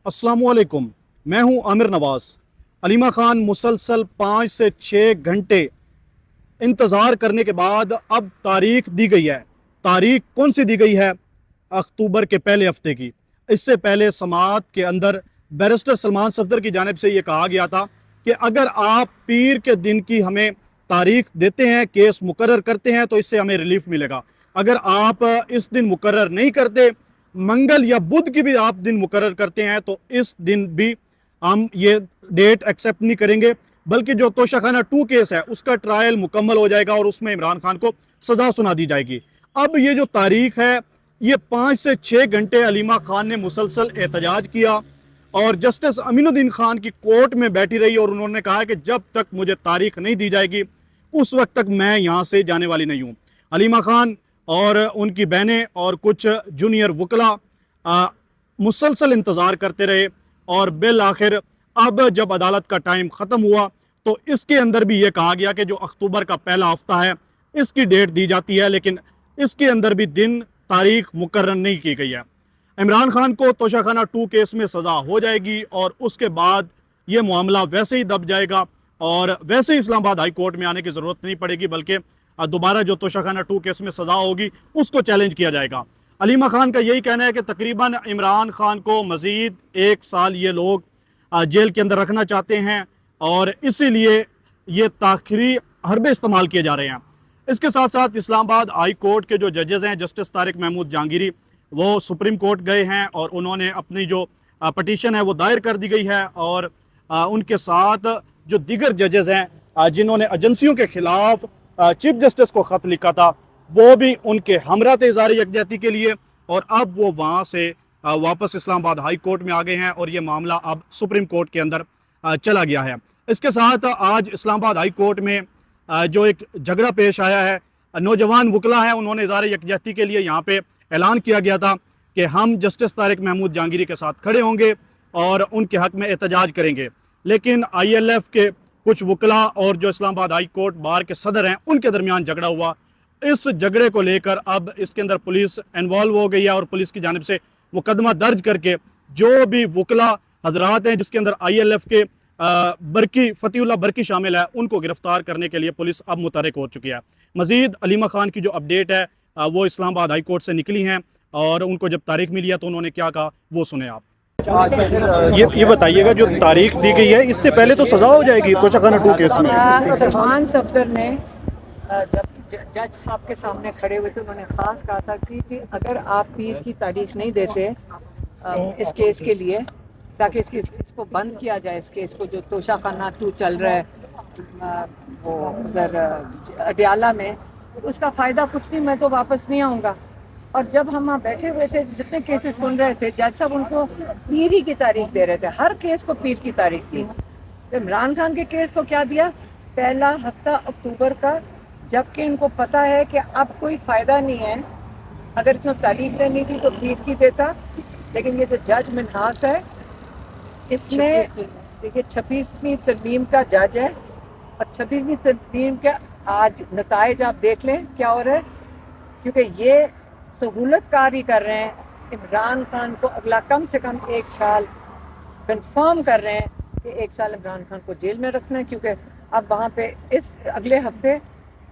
अस्सलामुअलैकुम। मैं हूं आमिर नवाज। अलीमा खान मुसलसल 5 से 6 घंटे इंतज़ार करने के बाद अब तारीख दी गई है। तारीख कौन सी दी गई है? अक्टूबर के पहले हफ्ते की। इससे पहले समाअत के अंदर बैरिस्टर सलमान सफदर की जानिब से ये कहा गया था कि अगर आप पीर के दिन की हमें तारीख देते हैं, केस मुकर्रर करते हैं, तो इससे हमें रिलीफ मिलेगा। अगर आप इस दिन मुकर्रर नहीं करते, मंगल या बुध की भी आप दिन मुकर्रर करते हैं, तो इस दिन भी हम ये डेट एक्सेप्ट नहीं करेंगे, बल्कि जो तोशाखाना 2 केस है उसका ट्रायल मुकम्मल हो जाएगा और उसमें इमरान खान को सजा सुना दी जाएगी। अब ये जो तारीख है, ये 5 से 6 घंटे अलीमा खान ने मुसलसल एहतजाज किया और जस्टिस अमीनुद्दीन खान की कोर्ट में बैठी रही और उन्होंने कहा कि जब तक मुझे तारीख नहीं दी जाएगी उस वक्त तक मैं यहाँ से जाने वाली नहीं हूँ। अलीमा खान और उनकी बहनें और कुछ जूनियर वकला मुसलसल इंतज़ार करते रहे और बिल आखिर अब जब अदालत का टाइम ख़त्म हुआ तो इसके अंदर भी ये कहा गया कि जो अक्टूबर का पहला हफ्ता है इसकी डेट दी जाती है, लेकिन इसके अंदर भी दिन तारीख मुकर्रर नहीं की गई है। इमरान खान को तोशाखाना 2 केस में सज़ा हो जाएगी और उसके बाद ये मामला वैसे ही दब जाएगा और वैसे ही इस्लामाबाद हाई कोर्ट में आने की ज़रूरत नहीं पड़ेगी, बल्कि दोबारा जो तोशाखाना 2 केस में सज़ा होगी उसको चैलेंज किया जाएगा। अलीमा खान का यही कहना है कि तकरीबन इमरान खान को मज़ीद 1 साल ये लोग जेल के अंदर रखना चाहते हैं और इसीलिए ये ताख़िरी हरबे इस्तेमाल किए जा रहे हैं। इसके साथ साथ इस्लामाबाद हाई कोर्ट के जो जजेज़ हैं, जस्टिस तारिक महमूद जहांगीरी, वो सुप्रीम कोर्ट गए हैं और उन्होंने अपनी जो पटिशन है वो दायर कर दी गई है और उनके साथ जो दीगर जजेज़ हैं जिन्होंने एजेंसियों के ख़िलाफ़ चीफ जस्टिस को ख़त लिखा था, वो भी उनके हमरा थे इज़हार यकजहती के लिए और अब वो वहाँ से वापस इस्लामाबाद हाई कोर्ट में आ गए हैं और ये मामला अब सुप्रीम कोर्ट के अंदर चला गया है। इसके साथ आज इस्लामाबाद हाई कोर्ट में जो एक झगड़ा पेश आया है, नौजवान वकला हैं, उन्होंने इज़हार यकजहती के लिए यहाँ पे ऐलान किया गया था कि हम जस्टिस तारिक महमूद जहांगीरी के साथ खड़े होंगे और उनके हक़ में एहतजाज करेंगे, लेकिन ILF के कुछ वकला और जो इस्लामाबाद हाई कोर्ट बार के सदर हैं उनके दरमियान झगड़ा हुआ। इस झगड़े को लेकर अब इसके अंदर पुलिस इन्वॉल्व हो गई है और पुलिस की जानिब से मुकदमा दर्ज करके जो भी वकला हजरात हैं जिसके अंदर ILF के बरकी फतीउल्लाह बरकी शामिल है, उनको गिरफ्तार करने के लिए पुलिस अब मुतहरिक हो चुकी है। मज़ीद अलीमा खान की जो अपडेट है वो इस्लामाबाद हाई कोर्ट से निकली हैं और उनको जब तारीख मिली है तो उन्होंने क्या कहा वो सुने आप। ये बताइएगा, जो तारीख दी गई है इससे पहले तो सज़ा हो जाएगी तोशाखाना 2 केस में। सलमान सफदर ने जब जज साहब के सामने खड़े हुए थे उन्होंने ख़ास कहा था कि अगर आप पीर की तारीख नहीं देते इस केस के लिए, ताकि इसको बंद किया जाए, इस केस को जो तोशाखाना 2 चल रहा है वो उधर अडियाला में, उसका फ़ायदा कुछ नहीं, मैं तो वापस नहीं आऊँगा। और जब हम वहाँ बैठे हुए थे, जितने केसेस सुन रहे थे, जज साहब उनको पीर ही की तारीख दे रहे थे, हर केस को पीर की तारीख दी। तो इमरान खान के केस को क्या दिया? पहला हफ्ता अक्टूबर का, जबकि इनको पता है कि अब कोई फ़ायदा नहीं है, अगर इसमें तारीख देनी थी तो पीर की देता। लेकिन ये जो जज मिन्हास है, इसमें देखिए 26वीं तरमीम का जज है और 26वीं तरमीम के आज नताइज आप देख लें क्या हो रहा है, क्योंकि ये सहूलत कारी कर रहे हैं इमरान खान को अगला कम से कम 1 साल कंफर्म कर रहे हैं कि 1 साल इमरान खान को जेल में रखना है, क्योंकि अब वहाँ पे इस अगले हफ्ते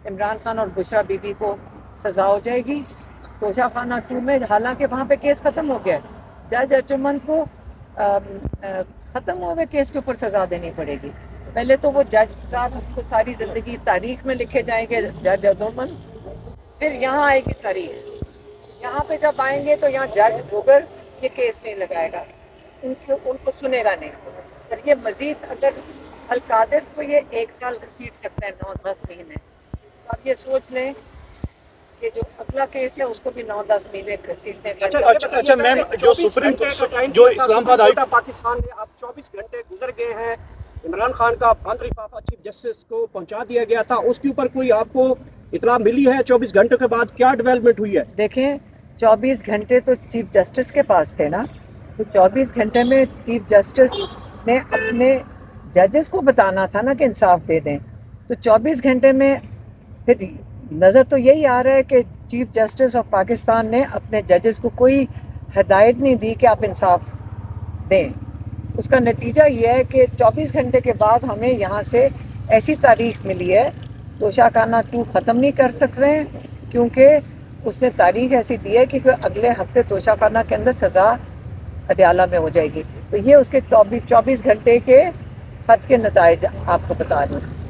इमरान खान और बुशरा बीबी को सज़ा हो जाएगी तोशाखाना 2 में। हालांकि वहाँ पे केस ख़त्म हो गया है, जज अर्जुमन को ख़त्म हुए केस के ऊपर सज़ा देनी पड़ेगी। पहले तो वो जज साहब को सारी ज़िंदगी तारीख में लिखे जाएंगे जज अर्जुमन, फिर यहाँ आएगी तारीख, यहाँ पे जब आएंगे तो यहाँ जज बोगर ये केस नहीं लगाएगा, उनको सुनेगा नहीं। और ये मज़ीद अगर अलकादिर को ये 1 साल घसीट सकते हैं 9-10 महीने, तो आप ये सोच लें कि जो अगला केस है उसको भी 9-10 महीने घसीटने का। अच्छा मैम, जो सुप्रीम जो इस्लामाबाद हाई पाकिस्तान में अब 24 घंटे गुजर गए हैं, इमरान खान का बंद लिफाफा चीफ जस्टिस को पहुंचा दिया गया था, उसके ऊपर कोई आपको इतला मिली है? 24 घंटों के बाद क्या डेवलपमेंट हुई है? देखें, 24 घंटे तो चीफ जस्टिस के पास थे ना, तो 24 घंटे में चीफ जस्टिस ने अपने जजेस को बताना था ना कि इंसाफ दे दें। तो 24 घंटे में फिर नज़र तो यही आ रहा है कि चीफ जस्टिस ऑफ पाकिस्तान ने अपने जजेस को कोई हिदायत नहीं दी कि आप इंसाफ دیں. اس کا نتیجہ یہ ہے کہ 24 گھنٹے کے بعد ہمیں یہاں سے ایسی تاریخ ملی ہے. توشاخانہ 2 ختم نہیں کر سک رہے ہیں کیونکہ اس نے تاریخ ایسی دی ہے کہ اگلے ہفتے توشاخانہ کے اندر سزا اڈیالہ میں ہو جائے گی. تو یہ اس کے 24 گھنٹے کے خط کے نتائج آپ کو بتا رہی ہوں.